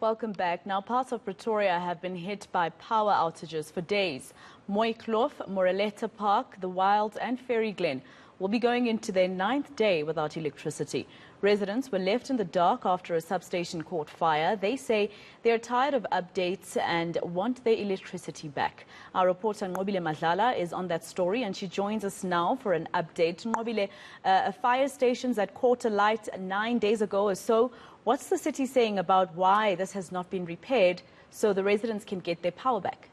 Welcome back. Now, parts of Pretoria have been hit by power outages for days. Mooikloof, Moretele Park, the Wilds and Fairie Glen will be going into their 9th day without electricity. Residents were left in the dark after a substation caught fire. They say they are tired of updates and want their electricity back. Our reporter Nqobile Madlala is on that story and she joins us now for an update. Nqobile, a fire station that caught alight 9 days ago or so. What's the city saying about why this has not been repaired so the residents can get their power back?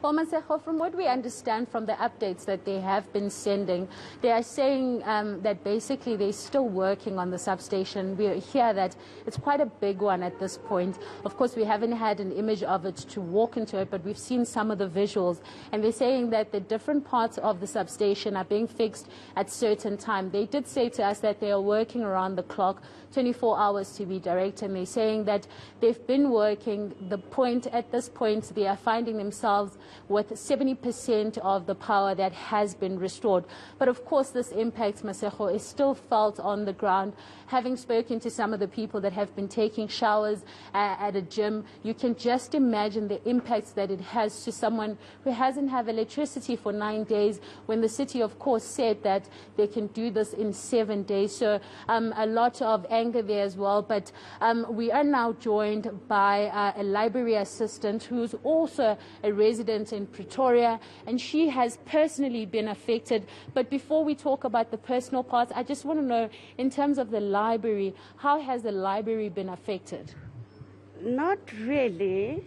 Well, Maseko, from what we understand from the updates that they have been sending, they are saying that basically they're still working on the substation. We hear that it's quite a big one at this point. Of course, we haven't had an image of it to walk into it, but we've seen some of the visuals. And they're saying that the different parts of the substation are being fixed at certain time. They did say to us that they are working around the clock, 24 hours to be direct, and they're saying that they've been working. At this point, they are finding themselves with 70% of the power that has been restored. But of course, this impact, Maseko, is still felt on the ground. Having spoken to some of the people that have been taking showers at a gym, you can just imagine the impacts that it has to someone who hasn't had electricity for 9 days, when the city, of course, said that they can do this in 7 days. So a lot of anger there as well. But we are now joined by a library assistant who's also a resident in Pretoria, and she has personally been affected. But before we talk about the personal parts, I just want to know, in terms of the library, how has the library been affected? Not really.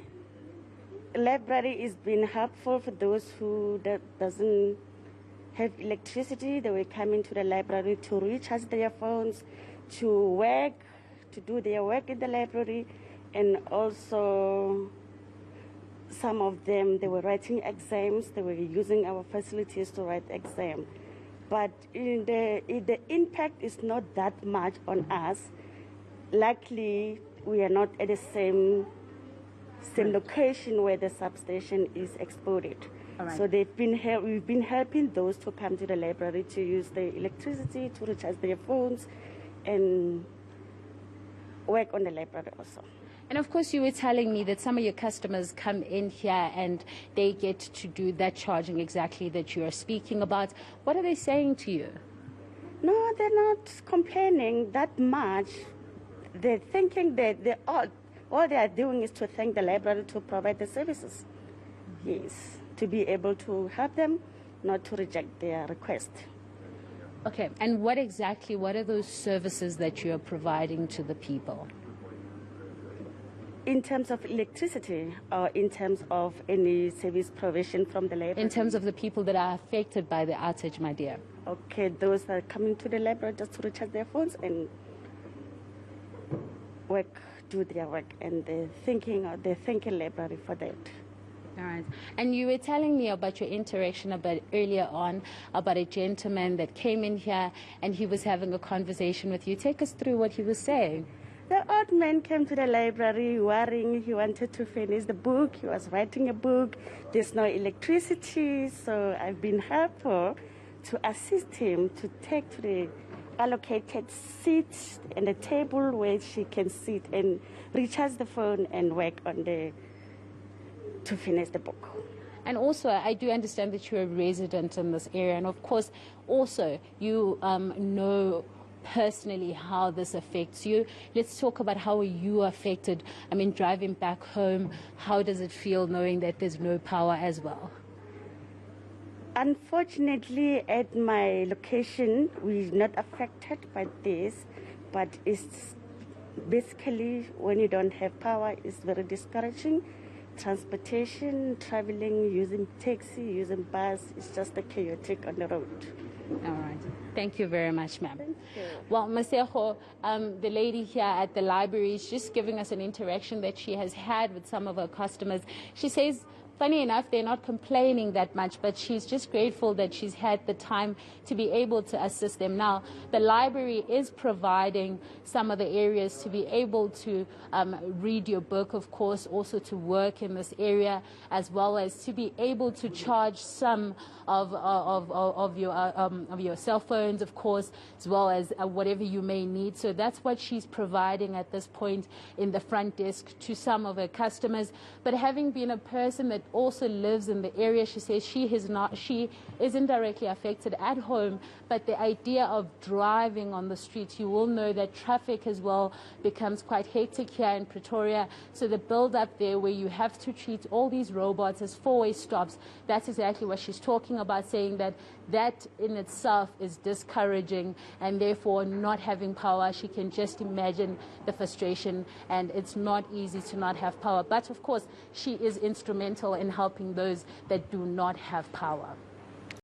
Library has been helpful for those who doesn't have electricity. They will come into the library to recharge their phones, to work, to do their work in the library, and also some of them, they were writing exams. They were using our facilities to write exams. But the impact is not that much on us. Luckily, we are not at the same location where the substation is exploded. Right. So we've been helping those to come to the library to use the electricity, to recharge their phones, and work on the library also. And of course, you were telling me that some of your customers come in here and they get to do that charging exactly that you are speaking about. What are they saying to you? No, they're not complaining that much. They're thinking that all they are doing is to thank the library to provide the services. Yes, to be able to help them, not to reject their request. Okay, and what are those services that you are providing to the people? In terms of electricity, or in terms of any service provision from the library? In terms of the people that are affected by the outage, my dear. Okay, those are coming to the library just to recharge their phones and do their work, and they're thanking library for that. All right. And you were telling me about your interaction earlier on about a gentleman that came in here and he was having a conversation with you. Take us through what he was saying. The old man came to the library worrying. He wanted to finish the book. He was writing a book. There's no electricity, so I've been helpful to assist him to take to the allocated seat and the table where she can sit and recharge the phone and work on to finish the book. And also, I do understand that you're a resident in this area, and of course, also you know personally how this affects you. Let's talk about how are you affected. I mean, driving back home, how does it feel knowing that there's no power as well? Unfortunately, at my location, we're not affected by this, but it's basically when you don't have power, it's very discouraging. Transportation, traveling, using taxi, using bus, it's just chaotic on the road. All right. Thank you very much, ma'am. Thank you. Well, Maseko, the lady here at the library is just giving us an interaction that she has had with some of her customers. She says funny enough, they're not complaining that much, but she's just grateful that she's had the time to be able to assist them. Now, the library is providing some of the areas to be able to read your book, of course, also to work in this area, as well as to be able to charge some of your cell phones, of course, as well as whatever you may need. So that's what she's providing at this point in the front desk to some of her customers. But having been a person that also lives in the area, she says she isn't directly affected at home, but the idea of driving on the streets, you will know that traffic as well becomes quite hectic here in Pretoria. So the build up there where you have to treat all these robots as four-way stops, that's exactly what she's talking about, saying that that in itself is discouraging, and therefore not having power, she can just imagine the frustration, and it's not easy to not have power. But of course, she is instrumental in helping those that do not have power.